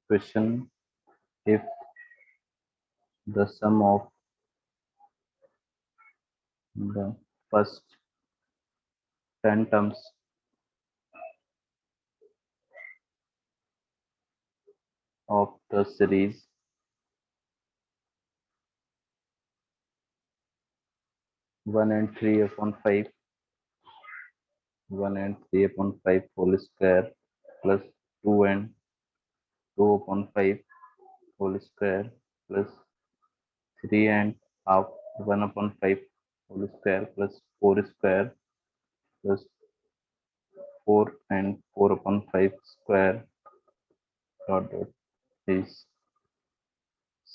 question, if the sum of the first 10 terms of the series 1 and 3 upon 5 1 and 3 upon 5 whole square plus 2 and 2 upon 5 whole square plus 3 and half 1 upon 5 whole square plus 4 square plus 4 and 4 upon 5 square dot dot is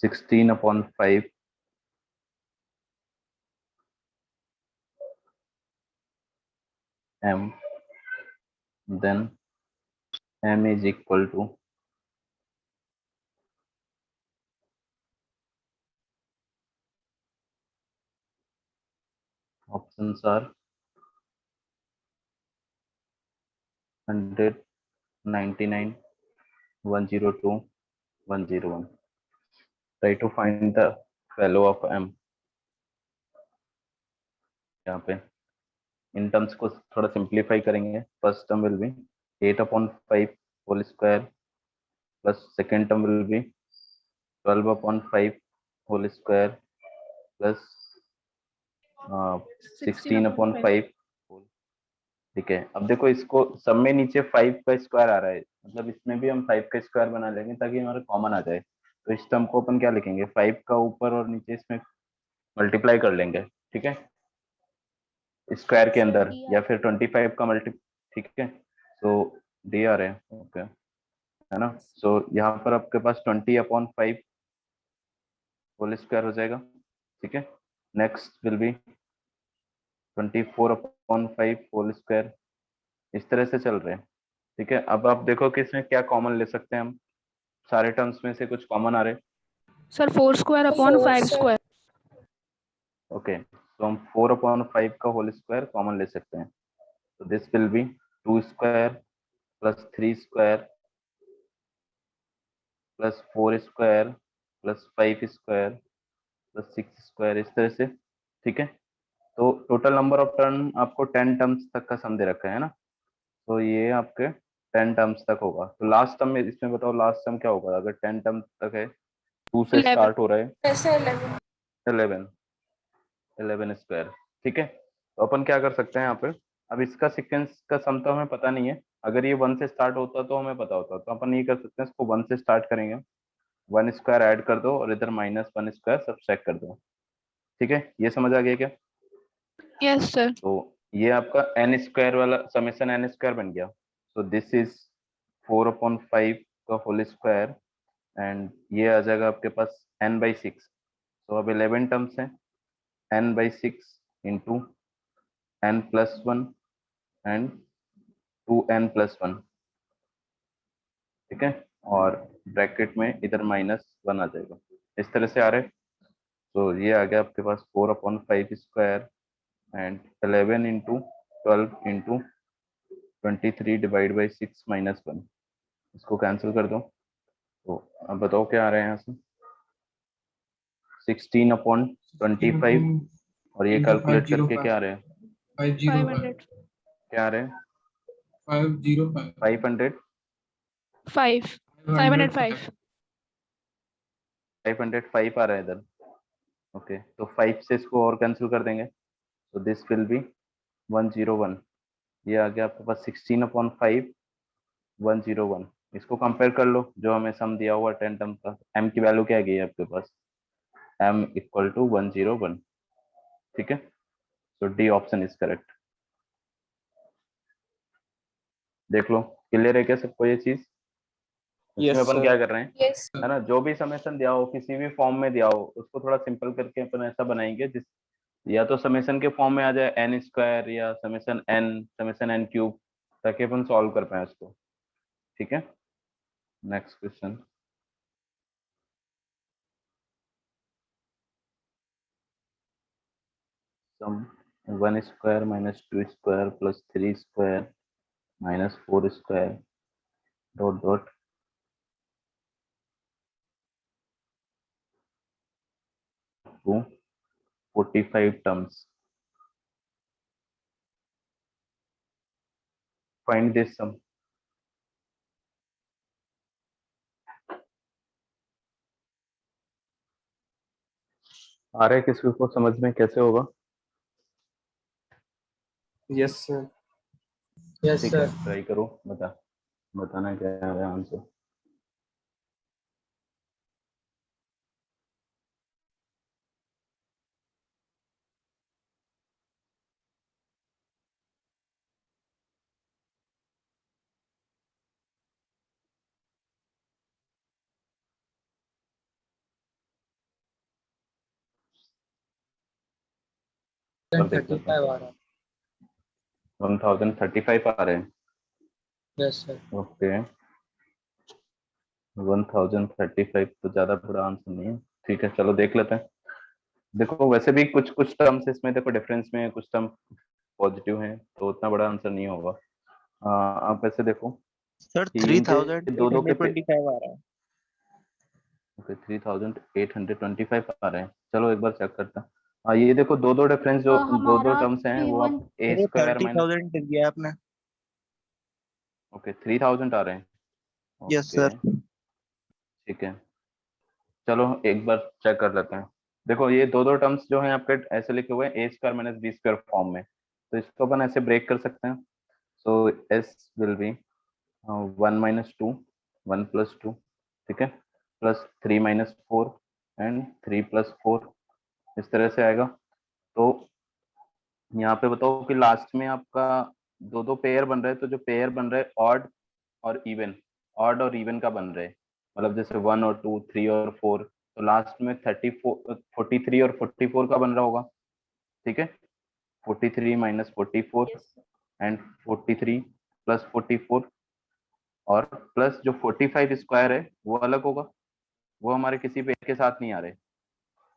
16 upon 5 m, then m is equal to options are 100, 99, 102, 101. Try to find the value of m. यहाँ पे in terms को थोड़ा simplify करेंगे. First term will be 8 upon 5 whole square plus second term will be 12 upon 5 whole square plus 16 upon 5. ठीक है, अब देखो इसको सब में नीचे 5 का स्क्वायर आ रहा है, मतलब इसमें भी हम 5 का स्क्वायर बना लेंगे ताकि हमारा कॉमन आ जाए. तो इस टर्म को अपन क्या लिखेंगे, 5 का ऊपर और नीचे इसमें मल्टीप्लाई कर लेंगे. ठीक है, स्क्वायर के अंदर या फिर 25 का मल्टी. ठीक है, तो डी आ रहे हैं. ओके है ना. सो यहाँ पर आपके पास 20 upon 5 होल स्क्वायर हो जाएगा. ठीक है, next will be 24 upon 5 whole square. इस तरह से चल रहे हैं. ठीक है, अब आप देखो कि इसमें क्या कॉमन ले सकते हैं हम. सारे टर्म्स में से कुछ कॉमन आ रहे. Sir 4 square upon 5 square. Okay, तो हम 4 upon 5 का होल स्क्वायर कॉमन ले सकते हैं. तो this will be 2 square plus 3 square plus 4 square plus 5 square plus 6 square, इस तरह से. ठीक है, तो टोटल नंबर ऑफ टर्म आपको 10 टर्म्स तक का सम दे रखा है ना. तो ये आपके 10 टर्म्स तक होगा. तो लास्ट टर्म में इसमें बताओ लास्ट टर्म क्या होगा अगर 10 टर्म तक है. 2 से 11. स्टार्ट हो रहा है. 11 स्क्वायर. ठीक है, तो अपन क्या कर सकते हैं यहाँ पे. अब इसका सीक्वेंस का सम तो हमें पता नहीं है. अगर ये 1 से स्टार्ट होता तो हमें पता होता. तो अपन ये कर सकते हैं, इसको 1 से स्टार्ट करेंगे, 1 स्क्वायर ऐड कर दो और इधर -1 स्क्वायर सब्ट्रैक्ट कर दो. ठीक है, ये समझ आ गया क्या. Yes sir. तो ये आपका n स्क्वायर वाला समेशन n स्क्वायर बन गया. सो दिस इज 4 upon 5 का होल स्क्वायर एंड ये आ जाएगा आपके पास n/6. तो अब 11 टर्म्स हैं, n/6 into n+1 and 2n+1. ठीक है, और ब्रैकेट में इधर -1 आ जाएगा. इस तरह से आ रहे. तो ये आ गया आपके पास 4 upon 5 square and 11 into 12 into 23 divide by 6 -1. इसको कैंसिल कर दो. तो अब बताओ क्या आ रहा है यहाँ से. 16 upon 25 और ये कैलकुलेट करके क्या आ रहे हैं, 500. क्या आ रहे हैं 505 500 505. 505 आ रहा है इधर. ओके, तो 5 से इसको और कैंसिल कर देंगे. तो दिस विल बी 101. ये आ गया आपके पास 16 upon 5 101. इसको कंपेयर कर लो जो हमें सम दिया हुआ 10 टर्म का. m की वैल्यू क्या गई है आपके पास, m इक्वल टू 101. ठीक है, तो डी ऑप्शन इज करेक्ट. देख लो, क्लियर है क्या सबको ये चीज. इसमें अपन क्या कर रहे हैं, है ना, जो भी समेशन दिया हो किसी भी फॉर्म में दिया हो उसको थोड़ा सिंपल करके अपन ऐसा बनाएंगे जिस या तो समेशन के फॉर्म में आ जाए n स्क्वायर या समेशन n क्यूब, ताकि अपन सॉल्व कर पाए उसको. ठीक है, next question. Sum 1 square -2 square plus 3 square -4 square dot dot into 45 terms. Find this sum. आ रहा है किसी को समझ में कैसे होगा? Yes sir. यस ठीक है, सर। ट्राई करो, बताना क्या है आंसर। और देख लेते हैं। 35 आ रहा है। 1035 आ रहे हैं। Yes sir. ओके, 1035 तो ज्यादा बड़ा आंसर नहीं है। ठीक है, चलो देख लेते हैं। देखो वैसे भी कुछ कुछ टर्म्स इसमें देखो डिफरेंस में, कुछ टर्म पॉजिटिव हैं, तो उतना बड़ा आंसर नहीं होगा। आप ऐसे देखो सर कि इनके दो दो के 3825 आ रहा है। ओके 3825 आ रहे हैं। चलो एक बार चेक करते हैं। ये देखो दो दो डिफरेंस जो दो दो हमारा टर्म्स हैं वो आप ए सर ये स्क्वायर माइनस 30,000 दिया आपने। ओके 3000 आ रहे हैं। Yes okay sir. ठीक है, चलो एक बार चेक कर लेते हैं। देखो ये दो दो टर्म्स जो हैं आपके ऐसे लिखे हुए हैं A square minus B square form में, तो इसको अपन ऐसे ब्रेक कर सकते हैं। सो एस विल बी 1 - 2 1 + 2, ठीक है, +3 - 4 एंड 3 + 4, इस तरह से आएगा। तो यहाँ पे बताओ कि लास्ट में आपका दो दो पेयर बन रहे हैं, तो जो पेयर बन रहे हैं ऑड और इवन का बन रहे हैं, मतलब जैसे 1 और 2 3 और 4, तो लास्ट में 43 और 44 का बन रहा होगा। ठीक है, 43 - 44 एंड 43 + 44, और प्लस जो 45 स्क्वायर है वो अलग होगा, वो हमारे किसी पेयर के साथ नहीं आ रहे।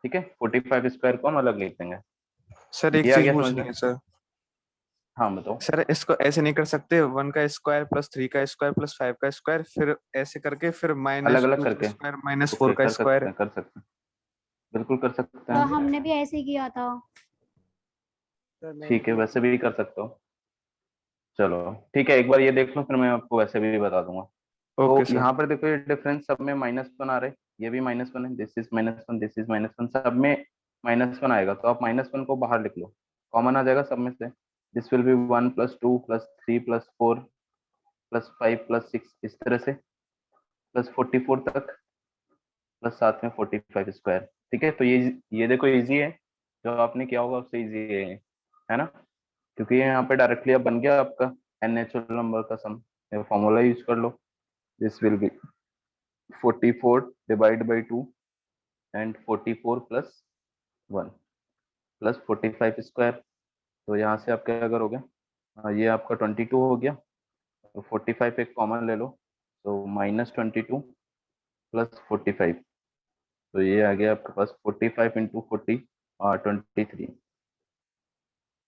ठीक है, 45 स्क्वायर को हम अलग लिख देंगे। सर एक ये आ चीज गया समझ पूछनी में? है सर। हाँ बताओ। सर इसको ऐसे नहीं कर सकते 1 का स्क्वायर प्लस 3 का स्क्वायर प्लस 5 का स्क्वायर, फिर ऐसे करके फिर अलग -2 अलग का करके स्क्वायर -4 ओके का कर सकते स्क्वायर। हैं, कर सकते हैं, बिल्कुल कर सकते हाँ, हैं। हमने भी ऐसे ही किया था। ठीक है, वैसे भी कर सकते हो। चलो ठीक है, एक बार ये देख लो, फिर मैं आपको वैसे भी बता दूंगा। ओके तो सर। यहाँ पर देखो ये डिफरेंस सब में -1 आ रहे हैं, ये भी -1 है, दिस इज -1 दिस इज -1, सब में -1 आएगा, तो आप -1 को बाहर लिख लो, कॉमन आ जाएगा सब में से। दिस विल बी 1 + 2 + 3 + 4 + 5 + 6, इस तरह से +44 तक, प्लस साथ में 45 स्क्वायर। ठीक है, तो ये देखो इजी है, जो आपने किया होगा उससे इजी है ना, क्योंकि ये यहाँ पे डायरेक्टली अब बन गया आपका एन नेचुरल नंबर का सम। फॉर्मूला यूज कर लो, this will be 44 divide by 2 and 44 + 1 + 45 square. तो यहाँ से आप क्या करोगे, ये आपका 22 हो गया, तो 45 एक कॉमन ले लो, तो -22 + 45, तो ये आ गया आपके पास 45 × 40 और 23।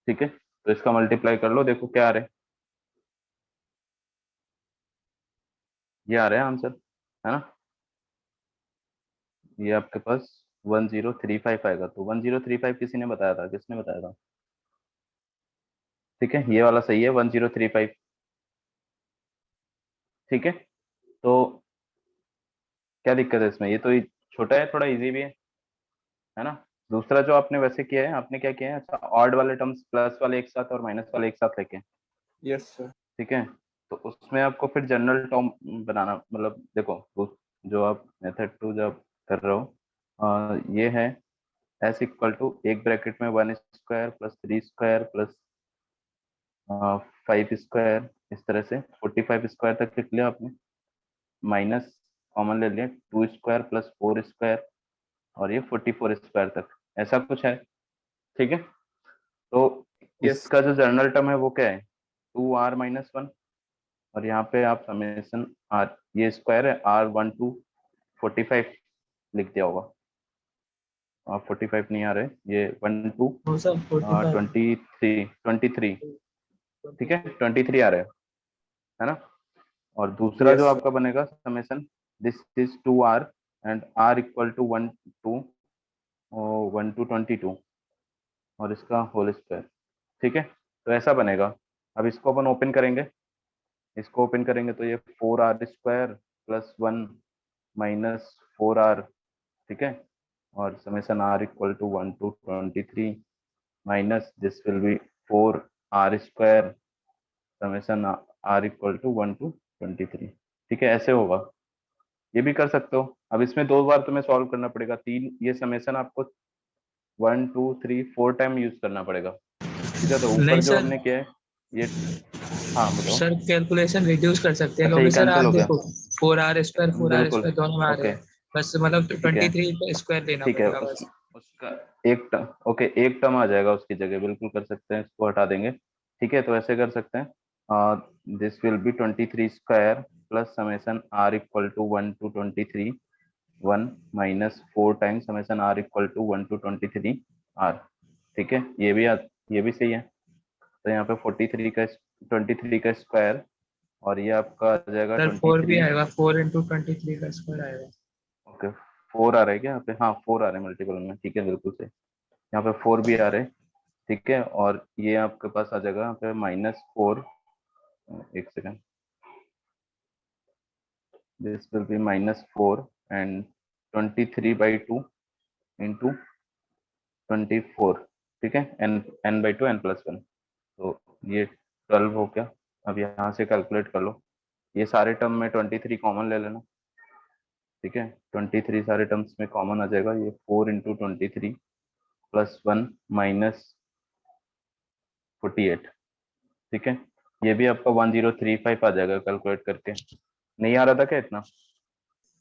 ठीक है, तो इसका मल्टीप्लाई कर लो, देखो क्या आ रहा है, ये आ रहा है आंसर, है ना। ये आपके पास 1035 आएगा। तो 1035 किसी ने बताया था, किसने बताया था? ठीक है, ये वाला सही है 1035। ठीक है, तो क्या दिक्कत है इसमें, ये तो छोटा है, थोड़ा इजी भी है ना। दूसरा जो आपने वैसे किया है, आपने क्या किया है, अच्छा ऑड वाले टर्म्स प्लस वाले एक साथ और माइनस वाले एक साथ लेके। Yes sir. ठीक है, तो उसमें आपको फिर जनरल टर्म बनाना, मतलब देखो जो आप मेथड 2 जब कर रहे हो, ये है एस इक्वल टू एक ब्रैकेट में 1 स्क्वायर + 3 स्क्वायर + 5 स्क्वायर, इस तरह से 45 स्क्वायर तक लिख लिया आपने, माइनस कॉमन ले लिया 2 स्क्वायर + 4 स्क्वायर, और ये 44 स्क्वायर तक, ऐसा कुछ है। ठीक है, तो यस। इसका जो जनरल टर्म है वो क्या है, 2r - 1, और यहाँ पे आप समेशन आर, ये स्क्वायर है r1 to 45 लिख दिया होगा, 45 नहीं आ रहे, ये 1 to हाँ सर 45। 23, ठीक है 23 आ रहे है ना। और दूसरा जो यस सर। आपका बनेगा summation, this is 2r and r = 1 to 1 to 22 और इसका होल स्क्वायर। ठीक है, तो ऐसा बनेगा। अब इसको अपन ओपन करेंगे, इसको ओपन करेंगे तो ये 4r² प्लस 1 माइनस 4r। ठीक है, और summation r equal to 1 to 23 minus this will be 4r² summation r equal to 1 to 23। ठीक है, ऐसे होगा। ये भी कर सकते हो। अब इसमें 2 बार तुम्हें सॉल्व करना पड़ेगा, 3 ये समेशन आपको 1 2 3 4 टाइम यूज करना पड़ेगा। ठीक है, तो ऊपर नहीं जो सर, हमने किया है ये, हाँ बताओ। सर कैलकुलेशन रिड्यूस कर सकते हैं अच्छा, ये क्योंकि सर कैंसिल आप हो गया। देखो 4r² 4r² बिल्कुल, दोनों में आ रहे ओके, हैं, बस मतलब ठीक है, 23 स्क्वायर लेना ठीक है। पड़ेगा बस। उसका एक टर्म, ओके, एक टर्म आ जाएगा उसकी जगह, बिल्कुल कर सकते हैं, इसको हटा देंगे। ठीक है, तो ऐसे कर सकते हैं, this will be 23² plus summation r equal to 1 to 23 1 minus 4 times summation r equal to 1 to 23 r। ठीक है, ये भी सही है। तो यहाँ पे 23 का स्क्वायर और ये आपका आ जाएगा सर 4 भी 23। आएगा, 4 into 23 का स्क्वायर आएगा। ओके, 4 आ रहा है क्या यहाँ पे? हाँ, 4 आ रहे हैं मल्टीपल में। ठीक है, बिल्कुल सही, यहाँ पे 4 भी आ रहे हैं। ठीक है, और ये आपके पास आ जाएगा यहाँ पे -4, एक second, this will B -4 and 23/2 into 24। ठीक है, n/2 n+1, तो ये 12 हो गया। अब यहाँ से कैलकुलेट कर लो, ये सारे टर्म में 23 कॉमन ले लेना। ठीक है, 23 सारे टर्म्स में कॉमन आ जाएगा, ये 4 इंटू 23 प्लस 1 माइनस 48। ठीक है, ये भी आपका 1035 आ जाएगा कैलकुलेट करके। नहीं आ रहा था क्या इतना?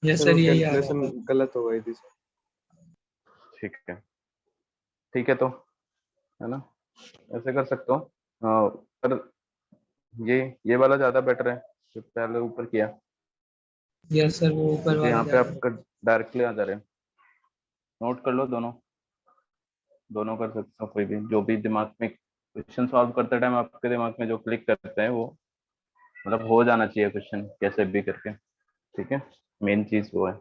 यस सर सर, वो यही आ रहा कैलकुलेशन है। गलत हो गई थी सर। ठीक है, ठीक है, तो है ना, ऐसे कर सकते हो। पर ये वाला ज्यादा बेटर है जो पहले ऊपर किया, यस सर, वो ऊपर क्योंकि वाला यहाँ पे ज्यादा है। आपका डायरेक्टली आ जा रहे हैं। नोट कर लो, दोनों दोनों कर सकते हो, कोई भी जो भी दिमाग में क्वेश्चन सॉल्व करते टाइम आपके दिमाग में जो क्लिक करते हैं वो मतलब हो जाना चाहिए क्वेश्चन कैसे भी करके। ठीक है, मेन चीज वो है।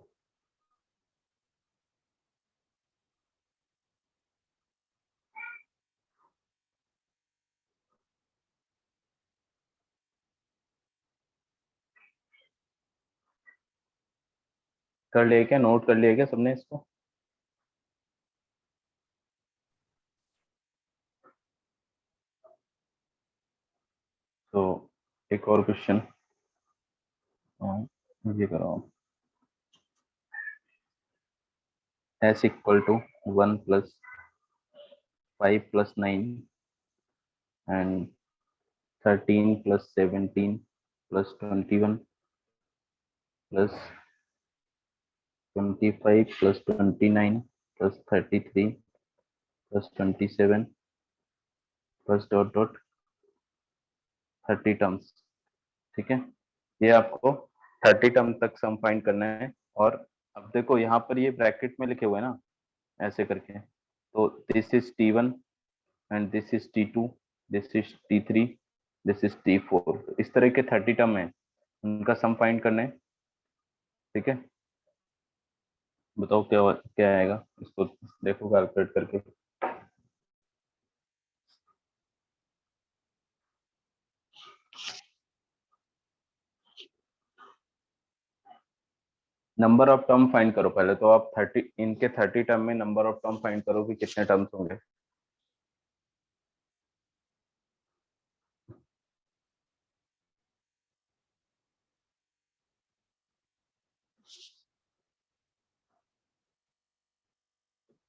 कर लिया क्या, नोट कर लिया क्या सबने इसको? तो एक और क्वेश्चन ये करो, s equal to 1 + 5 + 9 and 13 + 17 + 21 + 25 + 29 + 33 + 27 + dot dot 30 terms. ठीक है, ये आपको 30 टर्म तक सम फाइंड करना है। और अब देखो यहाँ पर ये ब्रैकेट में लिखे हुए हैं ना, ऐसे करके, तो this is T1 and this is T2, this is T3, this is T4, इस तरह के 30 टर्म है, उनका सम फाइंड करना है। ठीक है, बताओ क्या क्या आएगा, इसको देखो कैलकुलेट करके। नंबर ऑफ टर्म फाइंड करो पहले, तो आप 30 इनके 30 टर्म में नंबर ऑफ टर्म फाइंड करो कि कितने टर्म्स होंगे।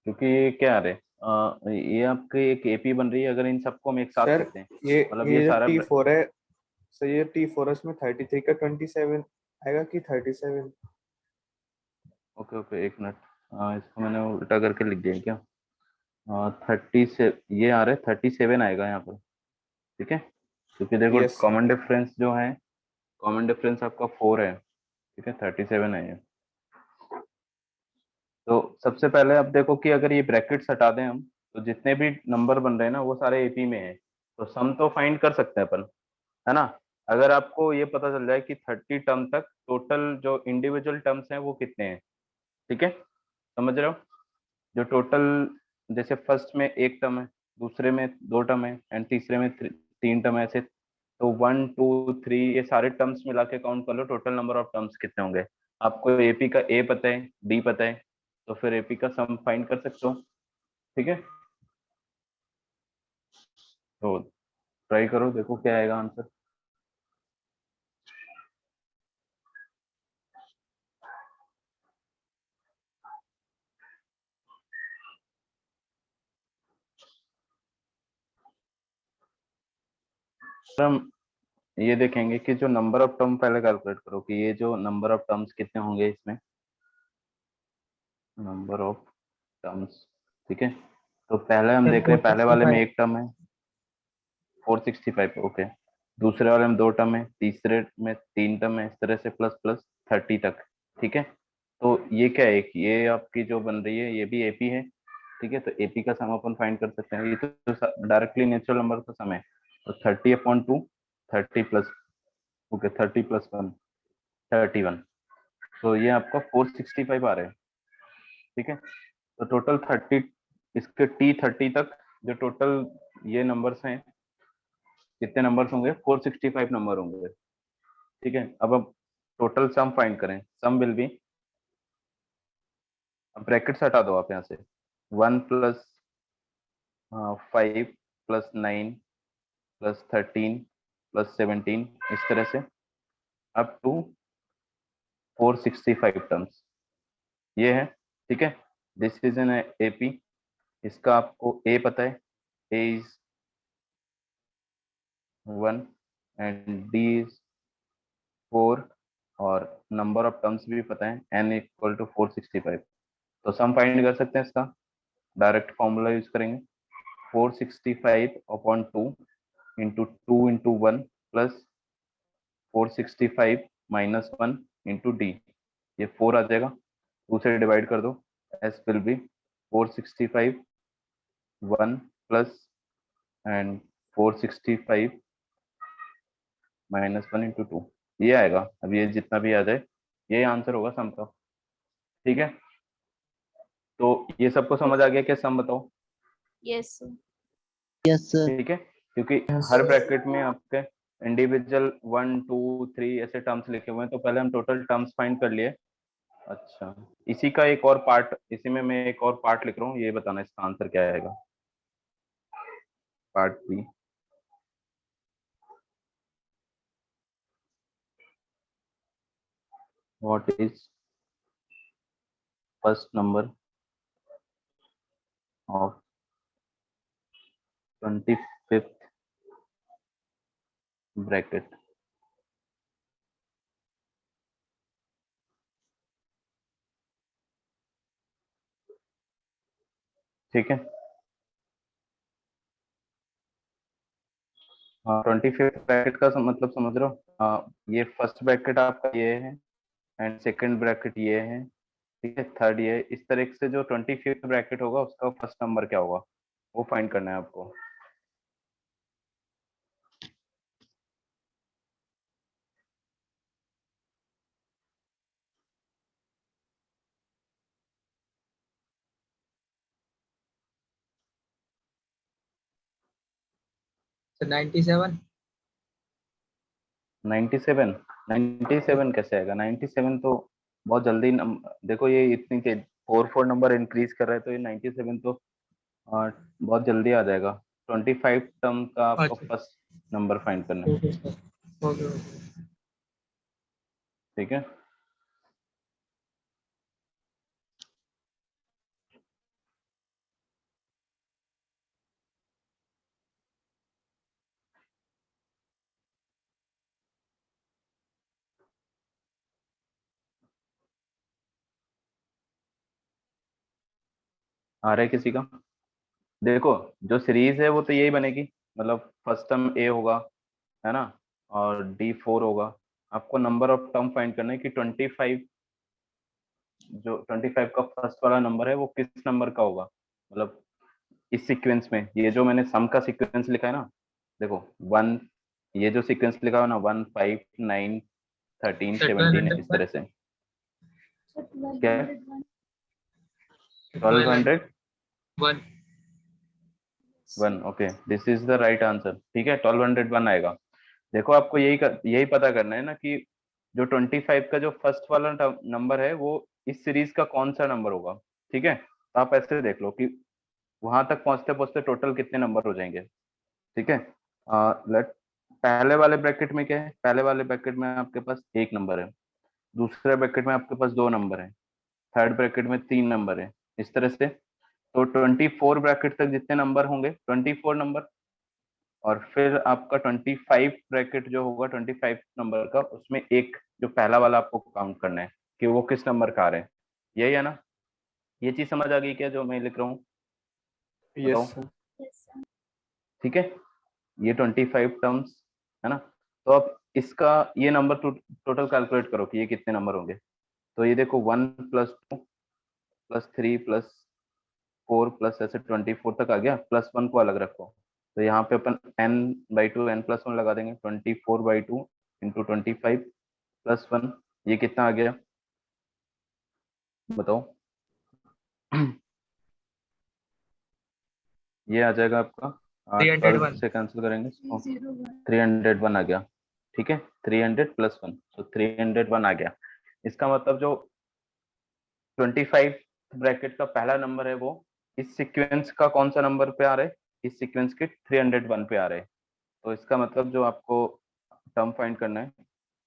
क्योंकि ये क्या आ रहे ये आपके एक एपी बन रही है अगर इन सबको हम एक साथ सर करते हैं, ये मतलब ये ये जो सारा T4 है, सर ये T4 है, इसमें 33 का 27 आएगा कि 37? ओके ओके, एक मिनट, इसको मैंने उल्टा करके लिख दिया क्या? 30 से ये आ रहा है 37 आएगा यहाँ पर। ठीक है, क्योंकि देखो यस सर। कॉमन डिफरेंस जो है, कॉमन डिफरेंस आपका 4 है। ठीक है, 37 है ये। तो सबसे पहले आप देखो कि अगर ये ब्रैकेट्स हटा दें हम, तो जितने भी नंबर बन रहे हैं ना वो सारे एपी में है, तो सम तो फाइंड कर सकते हैं अपन, है ना। अगर आपको ये पता चल जाए कि 30 टर्म तक टोटल जो इंडिविजुअल टर्म्स हैं वो कितने हैं। ठीक है, समझ रहे हो? जो टोटल, जैसे फर्स्ट में एक टर्म है, दूसरे में 2 टर्म है एंड तीसरे में 3 टर्म है, ऐसे तो 1 2 3 ये सारे टर्म्स मिला के काउंट कर लो, टोटल नंबर ऑफ टर्म्स कितने होंगे। आपको एपी का ए पता है, डी पता है, तो फिर एपी का सम फाइंड कर सकते हो। ठीक है, तो ट्राई करो, देखो क्या आएगा आंसर। हम ये देखेंगे कि जो नंबर ऑफ टर्म, पहले कैलकुलेट करो कि ये जो नंबर ऑफ टर्म्स कितने होंगे इसमें, नंबर ऑफ टर्म्स। ठीक है, तो पहले हम सर देख रहे हैं, पहले वाले में 465 एक टर्म है 465, ओके। दूसरे वाले में 2 टर्म है, तीसरे में 3 टर्म है, इस तरह से प्लस प्लस 30 तक। ठीक है, तो ये क्या है कि ये आपकी जो बन रही है ये भी एपी है। ठीक है, तो एपी का सम अपन फाइंड कर सकते हैं, ये तो डायरेक्टली नेचुरल नंबर का सम है। तो 30/2 30 प्लस, ओके 30 प्लस 1 31, तो ये आपका 465 आ रहा है। ठीक है, तो टोटल 30, इसके T30 तक जो टोटल ये नंबर्स हैं, कितने नंबर्स होंगे, 465 नंबर होंगे। ठीक है, अब टोटल सम फाइंड करें, सम विल बी, ब्रैकेट्स हटा दो आप यहाँ से, 1 प्लस 5 प्लस 9 प्लस 13 प्लस 17, इस तरह से अप टू 465 टर्म्स ये है। ठीक है, दिस इज एन एपी, इसका आपको ए पता है, A is 1 and D is 4, और नंबर ऑफ टर्म्स भी पता है, n इक्वल टू 465। तो सम फाइंड कर सकते हैं इसका, डायरेक्ट फॉर्मूला यूज करेंगे, 465/2 into 2 into 1 plus 465 minus 1 into D, ये 4 आ जाएगा, 2 से डिवाइड कर दो, S will be 465 1 plus and 465 minus 1 into 2, ये आएगा। अब ये जितना भी आ जाए ये आंसर होगा सम का। ठीक है, तो ये सबको समझ आ गया क्या, सम बताओ। Yes, sir. Yes sir. ठीक है, क्योंकि हर ब्रैकेट में आपके इंडिविजुअल 1 2 3 ऐसे टर्म्स लिखे हुए हैं, तो पहले हम टोटल टर्म्स फाइंड कर लिए। अच्छा, इसी का एक और पार्ट, इसी में मैं एक और पार्ट लिख रहा हूँ, ये बताना इसका आंसर क्या आएगा, part b. What is first number of 25th bracket. ठीक है, हाँ 25th ब्रैकेट का मतलब समझ रहे हो, ये फर्स्ट ब्रैकेट आपका ये है एंड सेकंड ब्रैकेट ये है। ठीक है, थर्ड ये, इस तरह से जो 25th ब्रैकेट होगा उसका फर्स्ट नंबर क्या होगा वो फाइंड करना है आपको। सर 97। 97, 97 कैसे आएगा, 97 तो बहुत जल्दी देखो ये इतनी तेज 4 नंबर इंक्रीज कर रहा है, तो ये 97 तो बहुत जल्दी आ जाएगा। 25 टर्म का आपको अच्छा फर्स्ट नंबर फाइंड करना है। Okay sir, okay okay. ठीक है, आ रहा है किसी का। देखो जो सीरीज है वो तो यही बनेगी, मतलब फर्स्ट टर्म ए होगा, है ना, और D4 होगा। आपको नंबर ऑफ टर्म फाइंड करना है कि 25, जो 25 का फर्स्ट वाला नंबर है वो किस नंबर का होगा, मतलब इस सीक्वेंस में, ये जो मैंने सम का सीक्वेंस लिखा है ना, देखो 1, ये जो सीक्वेंस लिखा है ना 1 5 9 13 सर 17, इस 1201। तरह से क्या है, 1200 1 1 okay, this is the right answer. ठीक है, 1201 आएगा। देखो आपको यही पता करना है ना कि जो 25 का जो फर्स्ट वाला नंबर है वो इस सीरीज का कौन सा नंबर होगा। ठीक है, तो आप ऐसे देख लो कि वहां तक पहुंचते पहुंचते टोटल कितने नंबर हो जाएंगे। ठीक है, लेट पहले वाले ब्रैकेट में क्या है, पहले वाले ब्रैकेट में आपके पास एक नंबर है, दूसरे ब्रैकेट में आपके पास दो नंबर है, थर्ड ब्रैकेट में तीन नंबर है, इस तरह से। तो 24 ब्रैकेट तक जितने नंबर होंगे 24 नंबर, और फिर आपका 25 ब्रैकेट जो होगा 25 नंबर का, उसमें एक जो पहला वाला आपको काउंट करना है कि वो किस नंबर का आ रहा है। यही है ना, ये चीज समझ आ गई क्या जो मैं लिख रहा हूँ? बताओ। Yes sir. ठीक है, ये 25 टर्म्स है ना। तो अब इसका ये नंबर टोटल कैलकुलेट करो कि ये कितने नंबर होंगे। तो ये देखो 1 प्लस 2 प्लस 3 प्लस 4 प्लस ऐसे 24 तक आ गया, प्लस 1 को अलग रखो। तो यहाँ पे अपन n/2 n+1 लगा देंगे, 24/2 इंटू 25 प्लस 1, ये कितना आ गया बताओ? ये आ जाएगा आपका 12 301 से कैंसिल करेंगे, 301 आ गया। ठीक है, 300 प्लस 1, तो 301 आ गया। इसका मतलब जो 25 ब्रैकेट का पहला नंबर है वो इस सीक्वेंस का कौन सा नंबर पे आ रहा है, इस सीक्वेंस के 301 पे आ रहे हैं। तो इसका मतलब जो आपको टर्म फाइंड करना है,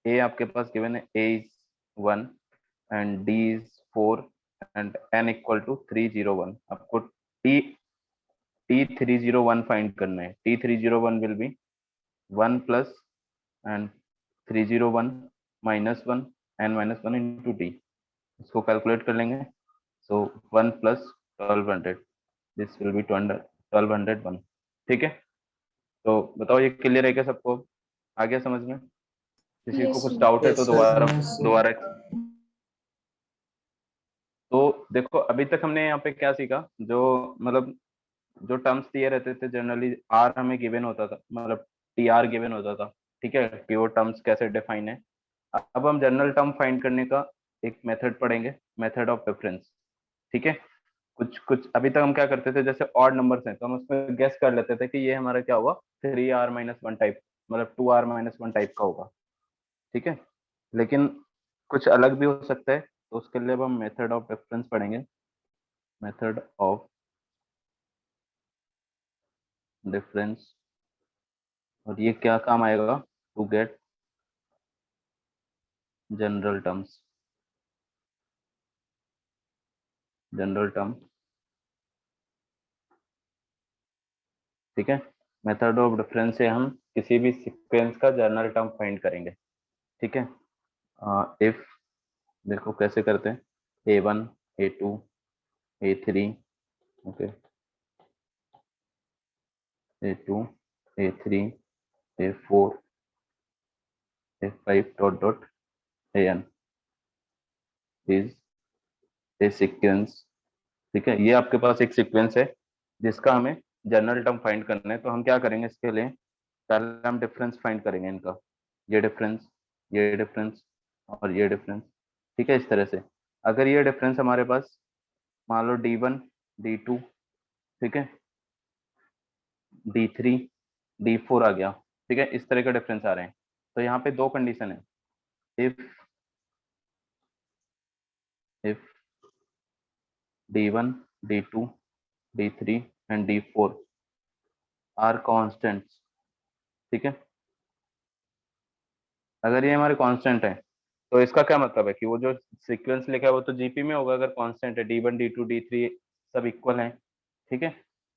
ए आपके पास गिवन है, A is 1 and D is 4 and N equal to 301। आपको T301 फाइंड करना है। T301 will be 1 plus and 301 minus 1 n-1 into T. इसको कैलकुलेट कर लेंगे। So 1 plus 1200, this will be 1201। ठीक है, तो बताओ ये क्लियर है क्या सबको? आ गया समझ में? किसी को कुछ डाउट है तो दोबारा दोबारा। तो देखो अभी तक हमने यहाँ पे क्या सीखा, जो मतलब जो टर्म्स दिए रहते थे जनरली, आर हमें गिवन होता था, मतलब टी आर गिवन होता था। ठीक है, कि वो टर्म्स कैसे डिफाइन है। अब हम जनरल टर्म फाइंड करने का एक मेथड पढ़ेंगे, मेथड ऑफ डिफरेंस। ठीक है, कुछ कुछ अभी तक हम क्या करते थे, जैसे ऑड नंबर्स हैं तो हम उसमें गेस कर लेते थे कि ये हमारा क्या होगा, 3r-1 टाइप, मतलब 2r-1 टाइप का होगा। ठीक है, लेकिन कुछ अलग भी हो सकता है, तो उसके लिए अब हम मेथड ऑफ डिफरेंस पढ़ेंगे। मेथड ऑफ डिफरेंस, और ये क्या काम आएगा, to get general terms, general term. ठीक है, मेथड ऑफ डिफरेंस से हम किसी भी सीक्वेंस का जनरल टर्म फाइंड करेंगे। ठीक है, इफ देखो कैसे करते हैं, A1 A2 A3, okay, A2 A3 A4 A5 dot dot AN is a sequence. ठीक है, ये आपके पास एक सीक्वेंस है जिसका हमें जनरल टर्म फाइंड करना है। तो हम क्या करेंगे इसके लिए, पहले हम डिफरेंस फाइंड करेंगे इनका, ये डिफरेंस, ये डिफरेंस और ये डिफरेंस। ठीक है, इस तरह से अगर ये डिफरेंस हमारे पास मान लो D1 D2, ठीक है, D3 D4 आ गया। ठीक है, इस तरह का डिफरेंस आ रहे हैं। तो यहाँ पे दो कंडीशन है, if D1 D2 D3 and D4 are constants. ठीक है, अगर ये हमारे कांस्टेंट है तो इसका क्या मतलब है कि वो जो सीक्वेंस लिखा है वो तो जीपी में होगा, अगर कांस्टेंट है, D1 D2 D3 सब इक्वल हैं। ठीक है,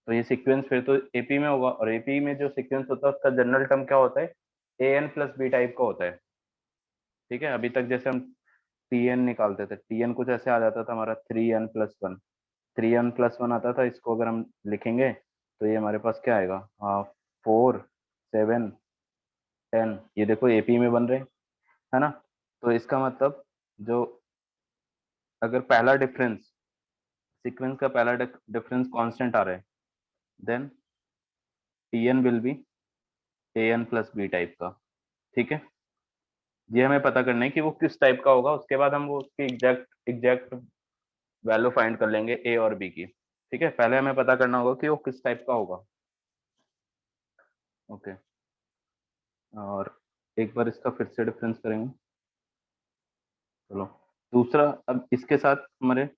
तो ये सीक्वेंस फिर तो एपी में होगा, और एपी में जो सीक्वेंस होता है उसका जनरल टर्म क्या होता है, AN प्लस बी टाइप का होता है। ठीक है, अभी तक जैसे हम TN निकालते थे, TN कुछ ऐसे आ जाता था हमारा 3n+1, 3n+1 आता था। इसको अगर हम लिखेंगे तो ये हमारे पास क्या आएगा, 4 7 10, ये देखो एपी में बन रहे हैं, है ना। तो इसका मतलब जो अगर पहला डिफरेंस, सीक्वेंस का पहला डिफरेंस कांस्टेंट आ रहा है, then TN will be AN plus b type का। ठीक है, ये हमें पता करना है कि वो किस टाइप का होगा, उसके बाद हम वो उसकी एग्जैक्ट वैल्यू फाइंड कर लेंगे ए और बी की। ठीक है, पहले हमें पता करना होगा कि वो किस टाइप का होगा। ओके, और एक बार इसका फिर से डिफरेंस करेंगे। चलो, दूसरा, अब इसके साथ हमारे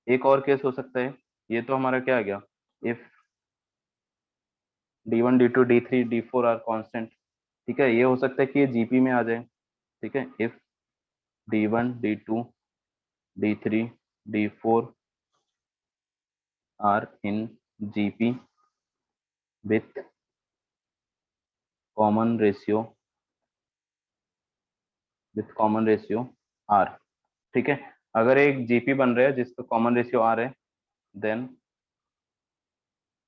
एक और केस हो सकता है। ये तो हमारा क्या आ गया, if d1 d2 d3 d4 are constant. ठीक है, ये हो सकता है कि ये जीपी में आ जाए। ठीक है, if d1 d2 d3 d4 are in GP with common ratio are. ठीक है, अगर एक जीपी बन रहा है जिसका कॉमन रेशियो आर है, देन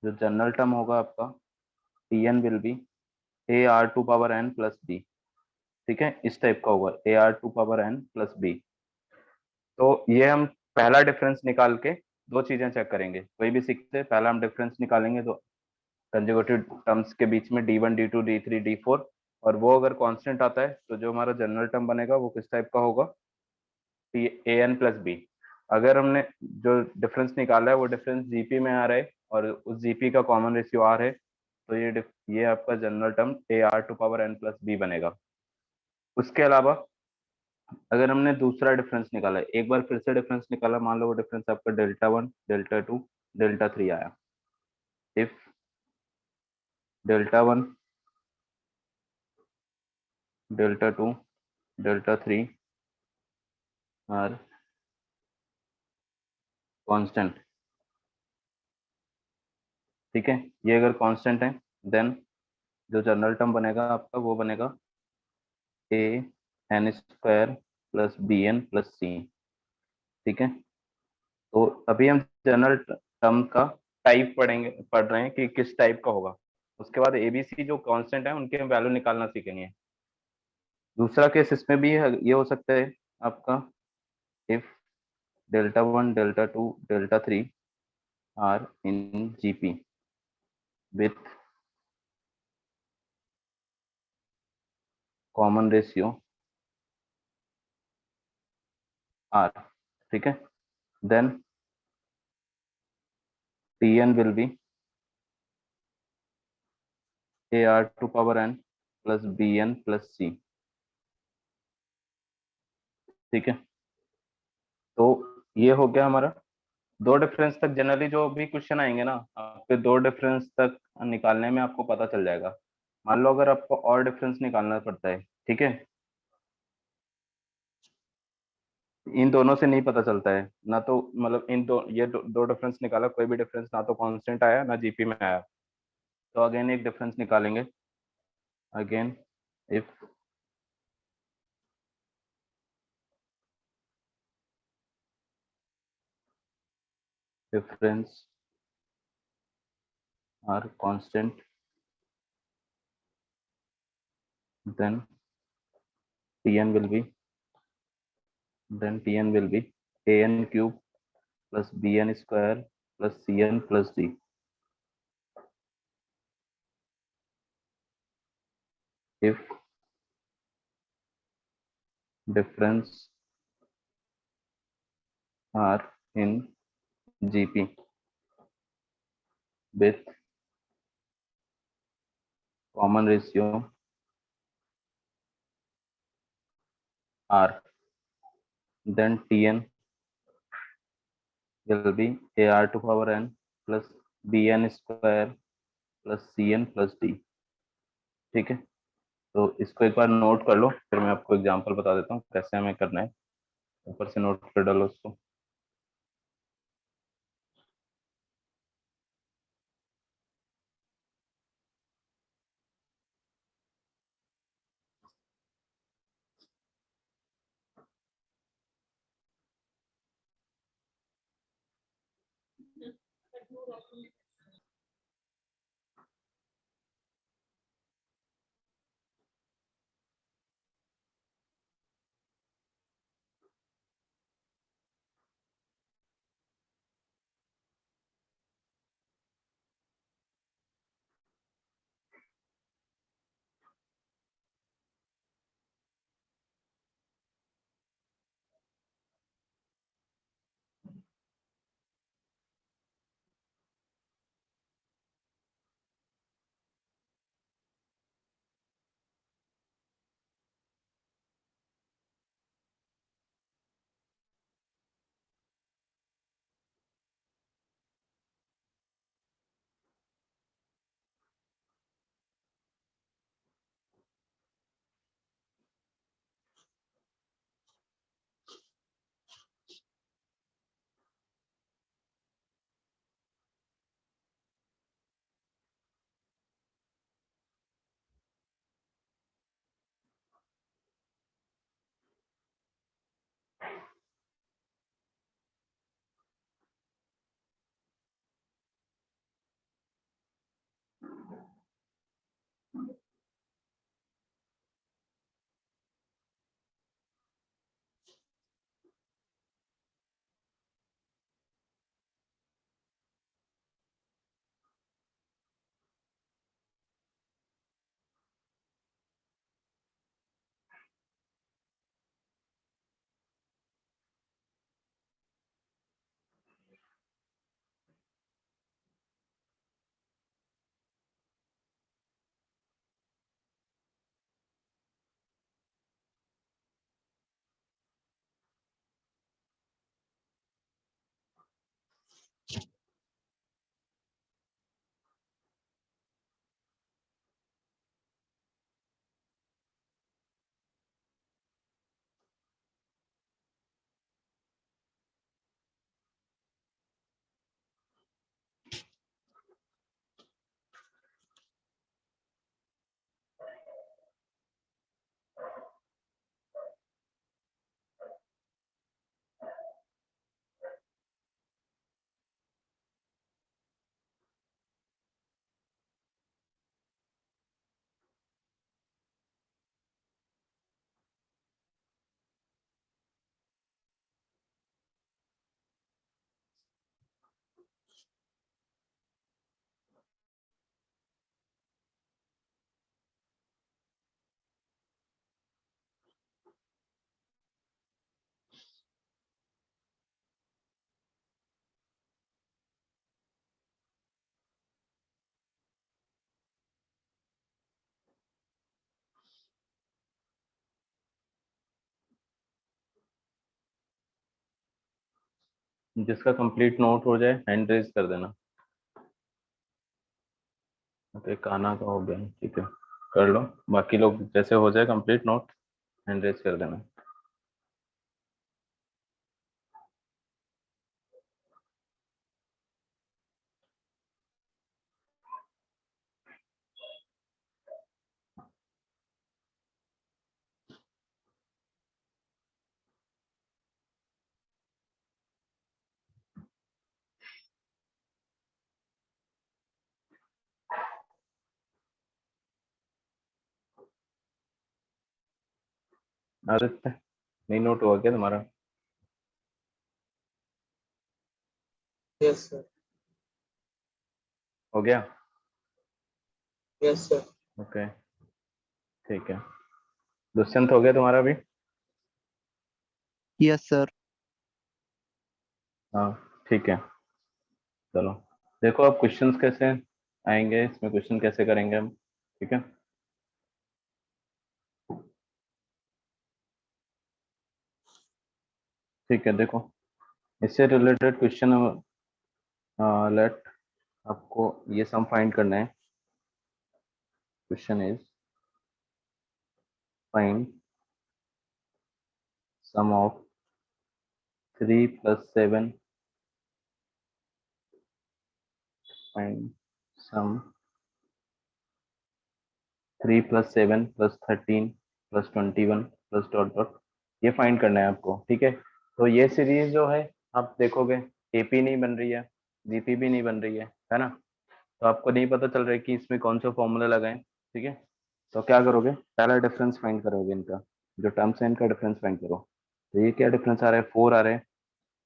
जो जनरल टर्म होगा आपका t N will be A R to power N plus b. ठीक है, इस टाइप का होगा, a are to power N plus b. तो ये हम पहला डिफरेंस निकाल के दो चीजें चेक करेंगे। कोई भी सीखते पहला हम डिफरेंस निकालेंगे तो कंजुगेटिव टर्म्स के बीच में d1 d2 d3 d4, और वो अगर कांस्टेंट आता है तो जो हमारा जनरल टर्म बनेगा वो किस टाइप का होगा, ए एन प्लस बी। अगर हमने जो डिफरेंस निकाला है वो डिफरेंस जीपी में आ रहा है और उस जीपी का कॉमन रेशियो आर है, तो ये आपका general term a are to power N plus b बनेगा। उसके अलावा अगर हमने दूसरा डिफरेंस निकाला है, एक बार फिर से डिफरेंस निकाला, मान लो वो डिफरेंस आपका डेल्टा 1 डेल्टा 2 डेल्टा 3 आया। If delta 1 delta 2 delta 3 are constant. ठीक है, ये अगर कांस्टेंट है देन जो जनरल टर्म बनेगा आपका वो बनेगा A N square plus B N plus C. ठीक है, तो अभी हम जनरल टर्म का टाइप पढ़ रहे हैं कि किस टाइप का होगा। उसके बाद एबीसी जो कांस्टेंट है उनके वैल्यू निकालना सीखेंगे। दूसरा केस इसमें भी ये हो सकता है आपका, if delta 1 delta 2 delta 3 are in GP with common ratio are. ठीक है, then T N will be A R to power N plus B N plus C. ठीक है, तो ये हो गया हमारा दो डिफरेंस तक। जनरली जो भी क्वेश्चन आएंगे ना आपके दो डिफरेंस तक निकालने में आपको पता चल जाएगा। मान लो अगर आपको और डिफरेंस निकालना पड़ता है, ठीक है, इन दोनों से नहीं पता चलता है ना, तो मतलब दो डिफरेंस निकाला, कोई भी डिफरेंस ना तो कांस्टेंट आया ना जीपी में आया, तो अगेन एक डिफरेंस निकालेंगे। Again if difference are constant then tn will be an cube plus bn square plus cn plus d। if difference are in gp with common ratio r, then tn will be ar to power n plus bn square plus cn plus d। ठीक है, तो इसको एक बार note कर लो, फिर मैं आपको example बता देता हूँ कैसे हमें करना है। ऊपर से नोट कर डालो उसको। जिसका कंप्लीट नोट हो जाए हैंड रेज कर देना। ओके, काना का हो गया, ठीक है, कर लो। बाकी लोग जैसे हो जाए कंप्लीट नोट हैंड रेज कर देना। आदित्य, नहीं नोट हुआ क्या तुम्हारा? Yes, sir. हो गया? Yes, sir. ओके, ठीक है। दुष्यंत, हो गया तुम्हारा भी? Yes sir. हाँ, ठीक है, चलो देखो अब क्वेश्चंस कैसे आएंगे, इसमें क्वेश्चन कैसे करेंगे हम, ठीक है। ठीक है, देखो इससे रिलेटेड क्वेश्चन लेट आपको ये सम फाइंड करना है। Question is find sum of 3 + 7, find sum 3 + 7 + 13 + 21 + dot dot, ये फाइंड करना है आपको, ठीक है। तो ये सीरीज जो है आप देखोगे एपी नहीं बन रही है, जीपी भी नहीं बन रही है ना। तो आपको नहीं पता चल रहा है कि इसमें कौन सा फॉर्मूला लगाएं, ठीक है। तो क्या करोगे, पहला डिफरेंस फाइंड करोगे इनका, जो टर्म्स है इनका डिफरेंस फाइंड करो। तो ये क्या डिफरेंस आ रहा है, 4 आ रहा है,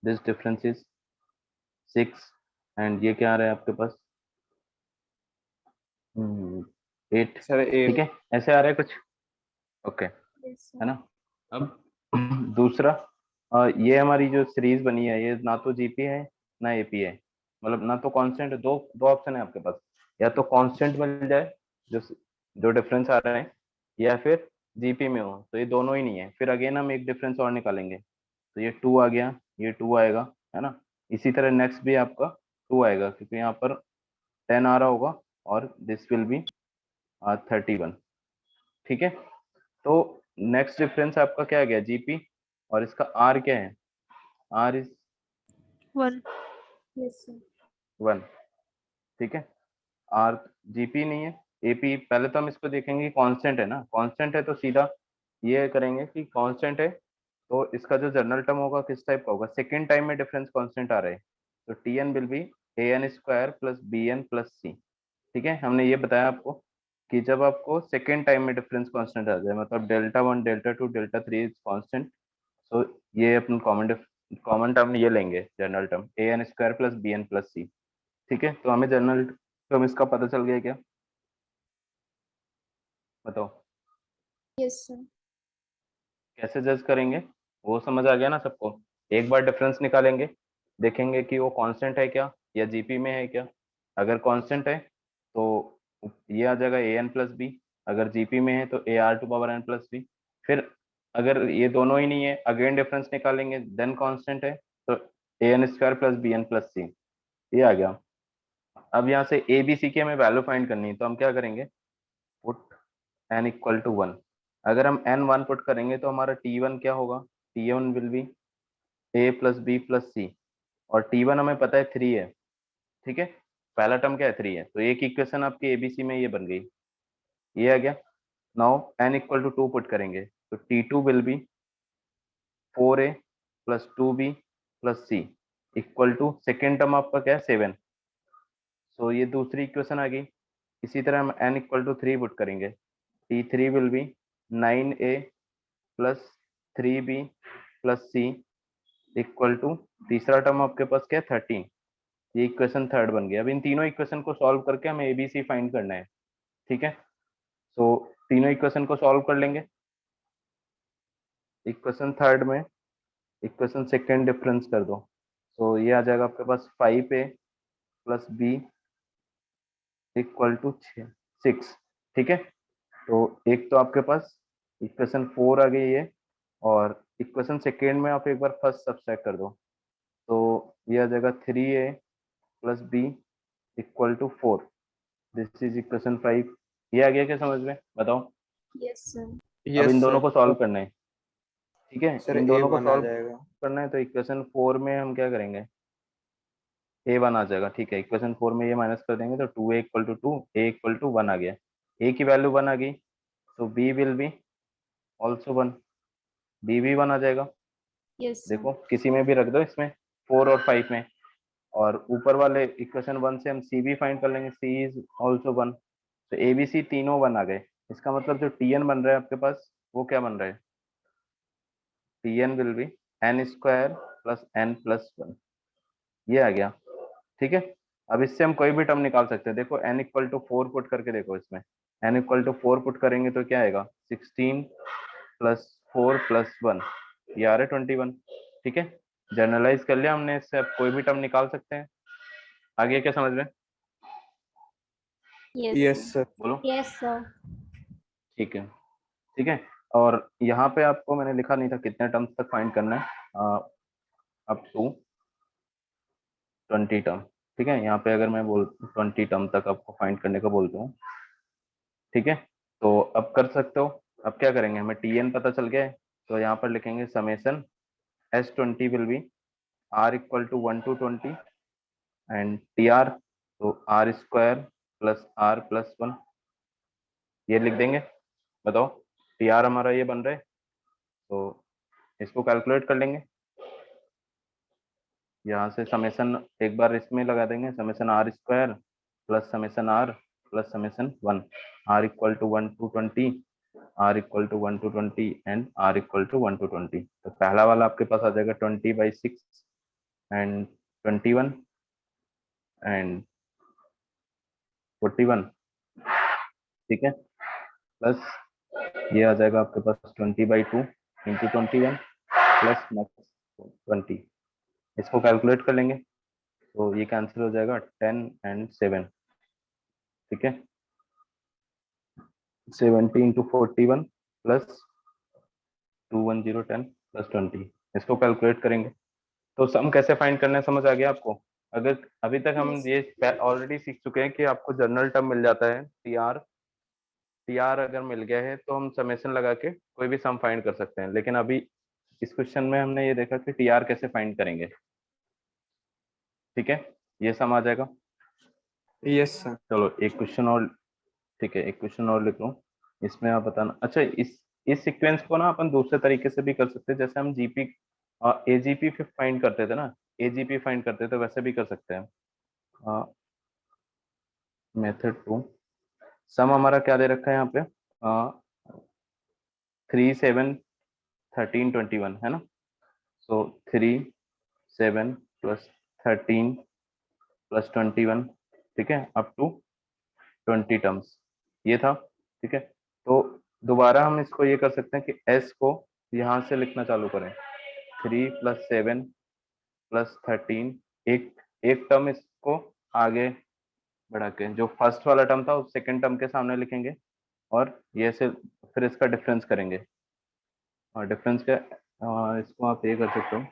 दिस डिफरेंस इज 6, एंड ये क्या आ रहा है आपके पास, 8, सर ठीक 8। है, ऐसे आ रहा है कुछ, ओके, है ना। अब दूसरा, ये हमारी जो सीरीज बनी है ये ना तो जीपी है ना एपी है, मतलब ना तो कांस्टेंट, दो दो ऑप्शन है आपके पास, या तो कांस्टेंट मिल जाए जो जो डिफरेंस आ रहा है, या फिर जीपी में हो, तो ये दोनों ही नहीं है। फिर अगेन हम एक डिफरेंस और निकालेंगे, तो ये 2 आ गया, ये 2 आएगा, है ना। इसी तरह नेक्स्ट भी आपका 2 आएगा, क्योंकि यहाँ पर 10 आ रहा होगा, और दिस विल बी 31, ठीक है। तो नेक्स्ट डिफरेंस आपका क्या आ गया, जीपी, और इसका आर क्या है, आर इज 1. 1, ठीक है। आर जीपी नहीं है, एपी, पहले तो हम इसको देखेंगे कांस्टेंट है ना, कांस्टेंट है तो सीधा ये करेंगे कि कांस्टेंट है, तो इसका जो जनरल टर्म होगा किस टाइप का होगा, सेकेंड टाइम में डिफरेंस कांस्टेंट आ रहा है, तो t N will be an² + bn + c, ठीक है। हमने ये बताया आपको कि जब आपको सेकेंड टाइम में डिफरेंस कांस्टेंट आ जाए, मतलब Δ1 Δ2 Δ3 इज कांस्टेंट, तो ये अपन कॉमन टर्म ये लेंगे, general term an² + bn + c, ठीक है। तो हमें जनरल टर्म इसका पता चल गया क्या, बताओ। Yes sir. कैसे जज करेंगे वो समझ आ गया ना सबको। एक बार डिफरेंस निकालेंगे, देखेंगे कि वो कांस्टेंट है क्या या जीपी में है क्या। अगर कांस्टेंट है तो ये आ जाएगा an+b, अगर जीपी में है तो ar⁴n+b। फिर अगर ये दोनों ही नहीं है, अगेन डिफरेंस निकालेंगे, देन कांस्टेंट है तो an² + bn + c, ये आ गया। अब यहाँ से ए बी सी की हमें वैल्यू फाइंड करनी है, तो हम क्या करेंगे, पुट n = 1। अगर हम n 1 पुट करेंगे तो हमारा t1 क्या होगा, t1 will B a + b + c, और t1 हमें पता है 3 है, ठीक है। पहला टर्म क्या है, 3 है, तो एक इक्वेशन आपकी एबीसी में ये बन गई, ये आ गया। नाउ n = 2 पुट करेंगे, तो t2 will be 4a + 2b + c equal to, second term आपका क्या है, 7, सो ये दूसरी इक्वेशन आ गई। इसी तरह हम n = 3 पुट करेंगे, t3 will be 9a + 3b + c equal to, तीसरा टर्म आपके पास क्या है, 13, ये इक्वेशन थर्ड बन गया। अब इन तीनों इक्वेशन को सॉल्व करके हमें एबीसी फाइंड करना है, ठीक है। तो तीनों इक्वेशन को सॉल्व कर लेंगे। इक्वेशन थर्ड में इक्वेशन सेकेंड डिफरेंस कर दो, तो ये आ जाएगा आपके पास 5a + b = 6, ठीक है। तो एक तो आपके पास इक्वेशन 4 आ गई है, और इक्वेशन सेकेंड में आप एक बार फर्स्ट सब्सट्रैक्ट कर दो, तो ये आ जाएगा 3a plus b equal to 4। This is equation 5। ये आ गया क्या समझ में? बताओ। Yes, sir. अब इन यस दोनों सर। को सॉल्व करना है, ठीक है? सर इन ए दोनों को 1 आ सॉल्व जाएगा। करना है तो इक्वेशन 4 में हम क्या करेंगे? a1 आ जाएगा, ठीक है। इक्वेशन 4 में ये माइनस कर देंगे तो 2a equal to 2, a equal to 1 आ गया। a की वैल्यू 1 आ गई तो b will be also 1, b भी 1 आ जाएगा। Yes, sir. देखो किसी में भी रख दो इसमें, 4 और 5 में, और ऊपर वाले इक्वेशन 1 से हम c भी फाइंड कर लेंगे, c इज ऑल्सो 1। तो ए बी सी तीनों 1 आ गए। इसका मतलब जो tn बन रहा है आपके पास वो क्या बन रहा है? tn will B n square plus n plus 1। ये आ गया, ठीक है। अब इससे हम कोई भी टर्म निकाल सकते हैं। देखो n इक्वल टू 4 पुट करके देखो, इसमें n इक्वल टू 4 पुट करेंगे तो क्या आएगा? 16 प्लस 4 प्लस 1, ये आ रहा है 21, ठीक है। जनरलाइज कर लिया हमने, इससे अब कोई भी टर्म निकाल सकते हैं। आगे क्या समझ में? Yes, yes sir. सर। बोलो। Yes, sir. ठीक है, ठीक है। और यहाँ पे आपको मैंने लिखा नहीं था कितने टर्म्स तक फाइंड करना है, अप टू 20 टर्म, ठीक है। यहाँ पे अगर मैं 20 टर्म तक आपको फाइंड करने को बोलता हूँ, ठीक है, तो अब कर सकते हो। अब क्या करेंगे? हमें tn पता चल गया है, तो यहाँ पर लिखेंगे summation s20 will be r equal to 1 to 20 and tr, तो r square plus r plus 1, ये लिख देंगे। बताओ, tr हमारा ये बन रहा है, तो इसको कैलकुलेट कर लेंगे। यहाँ से समेसन एक बार इसमें लगा देंगे, summation r square plus summation r plus summation 1, r equal to 1 to 20, r equal to 1 to 20 and r equal to 1 to 20। तो पहला वाला आपके पास आ जाएगा 20/6 एंड 21 एंड 41, ठीक है। प्लस ये आ जाएगा आपके पास 20/2 इंटू 21 प्लस नेक्स्ट 20। इसको कैलकुलेट कर लेंगे तो ये कैंसिल हो जाएगा 10 एंड 7, ठीक है। 70 इंटू 41 प्लस 210 प्लस 20, इसको कैलकुलेट करेंगे तो सम कैसे फाइंड करना है समझ आ गया आपको? अगर अभी तक हम Yes. ये ऑलरेडी सीख चुके हैं कि आपको जनरल टर्म मिल जाता है टीआर अगर मिल गया है तो हम समेशन लगा के कोई भी सम फाइंड कर सकते हैं। लेकिन अभी इस क्वेश्चन में हमने ये देखा कि टीआर कैसे फाइंड करेंगे, ठीक है। ये सम आ जाएगा। Yes sir. चलो एक क्वेश्चन और, ठीक है, एक क्वेश्चन और लिख लूँ। इसमें आप बताना। अच्छा, इस सीक्वेंस को ना अपन दूसरे तरीके से भी कर सकते हैं, जैसे हम जीपी एजीपी फाइंड करते थे ना, एजीपी फाइंड करते थे, वैसे भी कर सकते हैं। मेथड 2, सम हमारा क्या दे रखा है यहाँ पे? 3 7 13 21 है ना। सो 3 7 प्लस 13 प्लस 21, ठीक है, अप टू 20 टर्म्स, ये था, ठीक है। तो दोबारा हम इसको ये कर सकते हैं कि s को यहाँ से लिखना चालू करें, 3 प्लस 7 प्लस 13, एक एक टर्म इसको आगे बढ़ा के जो फर्स्ट वाला टर्म था उस सेकंड टर्म के सामने लिखेंगे और ये से फिर इसका डिफरेंस करेंगे। और डिफरेंस क्या, इसको आप ये कर सकते हो,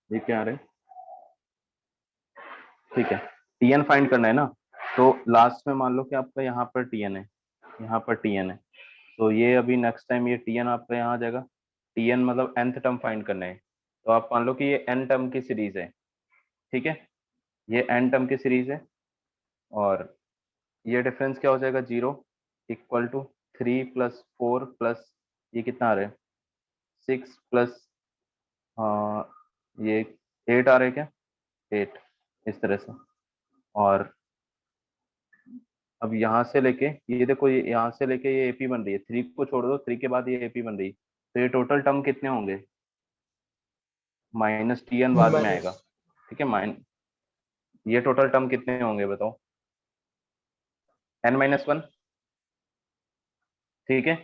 ये क्या आ रहा है, ठीक है। tn फाइंड करना है ना, तो लास्ट में मान लो कि आपका यहाँ पर tn है, यहाँ पर tn है, तो ये अभी नेक्स्ट टाइम ये tn आपका यहाँ आ जाएगा। tn मतलब nth टर्म फाइंड करना है, तो आप मान लो कि ये n टर्म की सीरीज है, ठीक है, ये n टर्म की सीरीज है, और ये डिफरेंस क्या हो जाएगा, 0 इक्वल टू 3 प्लस 4 प्लस ये कितना आ रहा है 6 प्लस ये 8 आ रहा है क्या, 8, इस तरह से। और अब यहाँ से लेके ये देखो, ये यहाँ से लेके ये एपी बन रही है, 3 को छोड़ दो, 3 के बाद ये एपी बन रही है, तो ये टोटल टर्म कितने होंगे, माइनस tn बाद में आएगा, ठीक है। ये टोटल टर्म कितने होंगे बताओ, n-1, ठीक है।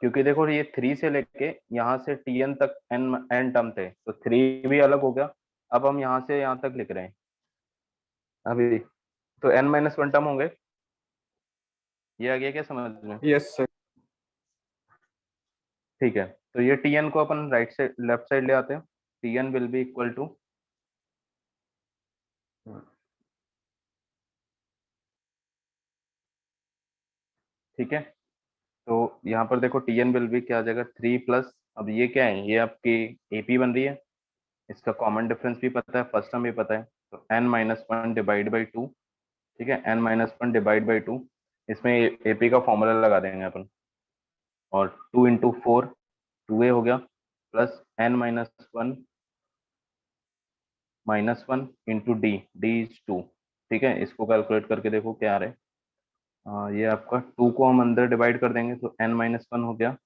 क्योंकि देखो ये 3 से लेके यहाँ से tn तक n टर्म थे, तो 3 भी अलग हो गया। अब हम यहाँ से यहाँ तक लिख रहे हैं अभी, तो n-1 टर्म होंगे। ये आ गया क्या समझ में? Yes sir. ठीक है, तो ये tn को अपन राइट साइड लेफ्ट साइड ले आते हैं, tn will be equal to ठीक है, तो यहाँ पर देखो टी एन विल भी क्या आ जाएगा 3 प्लस, अब ये क्या है, ये आपकी एपी बन रही है, इसका कॉमन डिफरेंस भी पता है, फर्स्ट टर्म भी पता है, तो n minus one divide by two. ठीक है, n minus one divide by two, इसमें एपी का फॉर्मूला लगा देंगे अपन, और 2 इंटू फोर 2a हो गया, plus n minus one into D is 2। ठीक है, इसको कैलकुलेट करके देखो क्या आ रहा है। ये आपका 2 को हम अंदर डिवाइड कर देंगे तो n माइनस वन हो गया,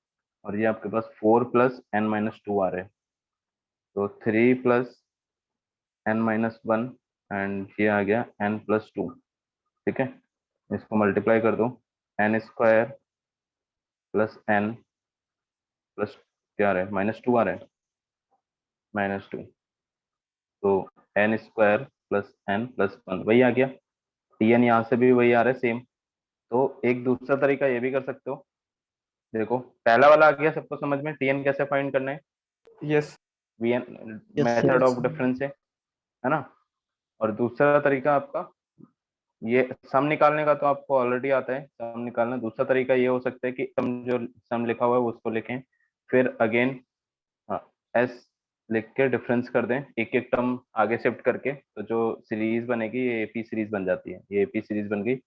और ये आपके पास 4 प्लस n माइनस टू आ रहे हैं, तो 3 plus n minus one, and ये आ गया n प्लस टू। ठीक है, इसको मल्टीप्लाई कर दो, n square plus n plus क्या आ रहा है, माइनस टू आ रहा है, माइनस टू, तो n square plus n plus one वही आ गया, टी एन यहाँ से भी वही आ रहा है सेम। तो एक दूसरा तरीका ये भी कर सकते हो, देखो पहला वाला आ गया सबको समझ में, टी एन कैसे फाइंड करना है, यस वी एन Yes, method yes, of difference है ना। और दूसरा तरीका आपका ये सम निकालने का तो आपको ऑलरेडी आता है सम निकालना, दूसरा तरीका ये हो सकता है कि सम जो सम लिखा हुआ है वो उसको लिखें, फिर अगेन एस लिख के डिफरेंस कर दें, एक एक टर्म आगे शिफ्ट करके, तो जो सीरीज बनेगी ये एपी सीरीज बन जाती है, ये एपी सीरीज बन गई।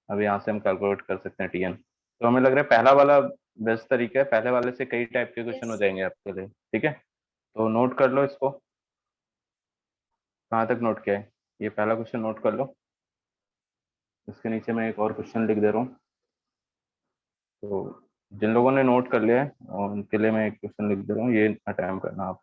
अब यहाँ से हम कैलकुलेट कर सकते हैं टीएन, तो हमें लग रहा है पहला वाला बेस्ट तरीका है, पहले वाले से कई टाइप के क्वेश्चन हो Yes. जाएंगे आपके लिए। ठीक है, तो नोट कर लो इसको, कहाँ तक नोट किया है, ये पहला क्वेश्चन नोट कर लो, इसके नीचे मैं एक और क्वेश्चन लिख दे रहा हूँ, तो जिन लोगों ने नोट कर लिया है उनके लिए मैं एक क्वेश्चन लिख दे रहा हूँ, ये अटेम्प्ट करना आप।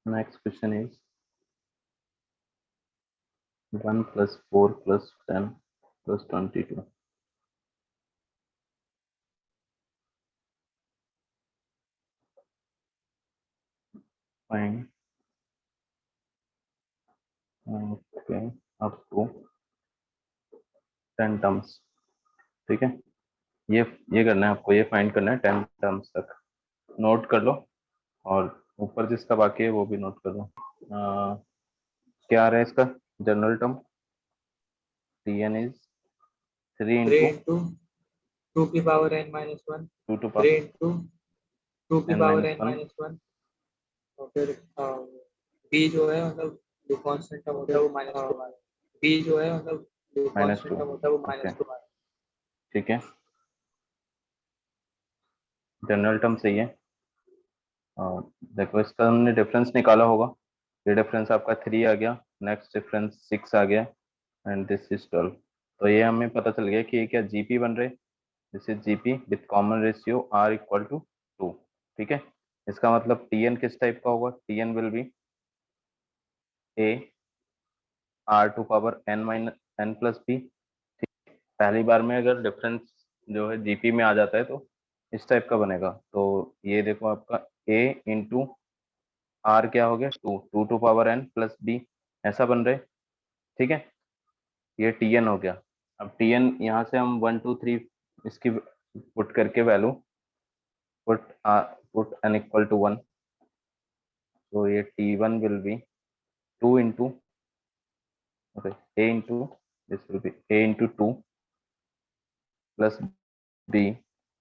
Next question is 1 plus 4 plus 10 plus 22। Find okay up to 10 terms. ठीक है, ये करना है आपको, ये फाइंड करना है 10 टर्म्स तक, नोट कर लो, और ऊपर जिसका बाकी है वो भी नोट कर लो। क्या आ रहा है इसका general term, t n is 3 3 into into 2 की power n minus 1, 2 to 3 into 2 की n power minus n one, minus 1, और फिर b जो है मतलब जो कांस्टेंट टर्म होता है वो माइनस टू आ रहा है, b जो है मतलब जो माइनस कांस्टेंट टू। टर्म होता है वो ओके, माइनस टू आ रहा है। ठीक है, जनरल टर्म सही है। देखो इसका हमने डिफरेंस निकाला होगा, ये डिफरेंस आपका 3 आ गया, नेक्स्ट डिफरेंस 6 आ गया, एंड दिस इज 12। तो ये हमें पता चल गया कि ये क्या जीपी बन रहे, this is GP with common ratio r equal to 2। ठीक है, इसका मतलब टीएन किस टाइप का होगा, t n will be A R to power n minus n plus b. पहली बार में अगर डिफरेंस जो है जीपी में आ जाता है तो इस टाइप का बनेगा, तो ये देखो आपका ए इंटू आर क्या हो गया 2, 2 to power N plus b, ऐसा बन रहे। ठीक है, ये टीएन हो गया। अब टीएन यहाँ से हम 1 2 3 इसकी पुट करके value put put n equal to 1, तो ये T1 will be 2 into a into this will be a into 2 plus b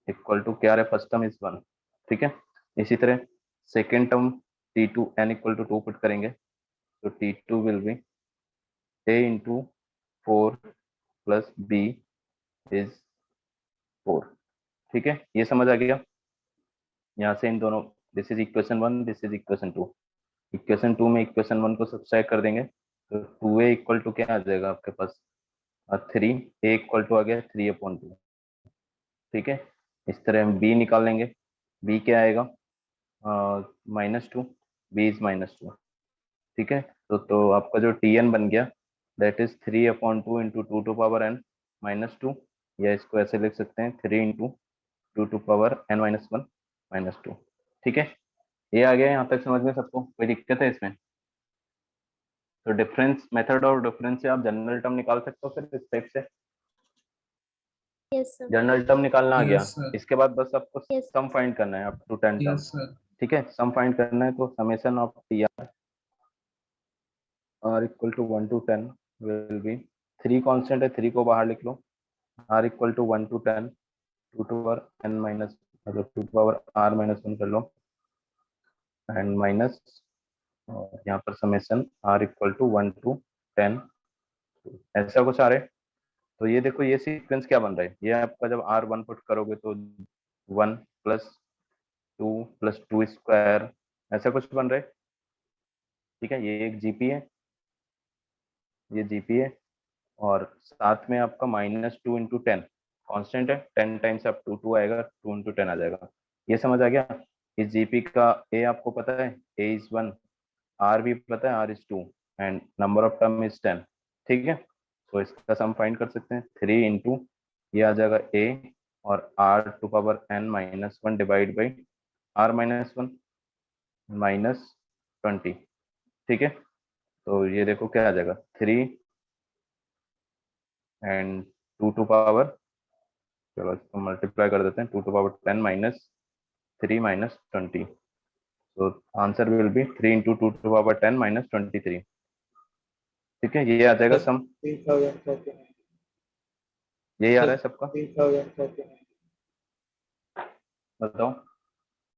equal to क्या है, फर्स्ट टर्म इज 1। ठीक है, इसी तरह second term T2 n equal to 2 put करेंगे, तो T2 will be a into 4 plus b is 4। ठीक है, ये समझ आ गया। यहाँ से इन दोनों, this is equation 1, this is equation 2, equation 2 में इक्वेशन 1 को सब्सट्रैक्ट कर देंगे, तो 2a इक्वल टू क्या आ जाएगा आपके पास, 3, ए इक्वल टू आ गया 3/2। ठीक है, इस तरह हम b निकाल लेंगे, b क्या आएगा -2, b इज -2। ठीक है, तो आपका जो tn बन गया that is 3/2 into 2 to power n -2, या इसको ऐसे लिख सकते हैं 3 इंटू 2 टू पावर n-1 -2। ठीक है, ये आ गया यहाँ तक समझ में सबको, कोई दिक्कत है इसमें, तो डिफरेंस मेथड और डिफरेंस से आप जनरल टर्म निकाल सकते हो फिर इस टाइप से। Yes, sir. जनरल टर्म निकालना आ गया। Yes, sir. इसके बाद बस आपको Yes. सम फाइंड करना है up to 10 term. Yes, sir. ठीक है, सम फाइंड करना है तो summation of T R equal to 1 to 10 will be 3 constant है, 3 को बाहर लिख लो। R equal to 1 to 10 2 to power n minus मतलब 2 to power r माइनस 1 कर लो एंड माइनस यहाँ पर summation r equal to 1 to 10 ऐसा कुछ आ रहा है। तो ये देखो ये सीक्वेंस क्या बन रहा है, ये आपका जब r1 पुट करोगे तो 1 प्लस 2 प्लस 2 स्क्वायर ऐसा कुछ बन रहा है। ठीक है, ये एक जीपी है, ये जीपी है और साथ में आपका -2 into 10 कांस्टेंट है, 10 टाइम्स आप 2 आएगा, 2 into 10 आ जाएगा। ये समझ आ गया। इस जीपी का ए आपको पता है, ए इज 1, आर भी पता है, r is 2 and number of term is 10। ठीक है, तो इसका सम फाइंड कर सकते हैं 3 इंटू ये आ जाएगा ए और r to power n minus 1 divide by r minus 1 minus 20। ठीक है, तो ये देखो क्या आ जाएगा 3 एंड 2 टू पावर, चलो इसको मल्टीप्लाई कर देते हैं, 2 टू पावर 10 माइनस 3 माइनस 20। तो answer will be 3 into 2 to power 10 minus 23। ठीक है, ये आ जाएगा सम, 3039 यही आ रहा है सबका, 3039 बताओ।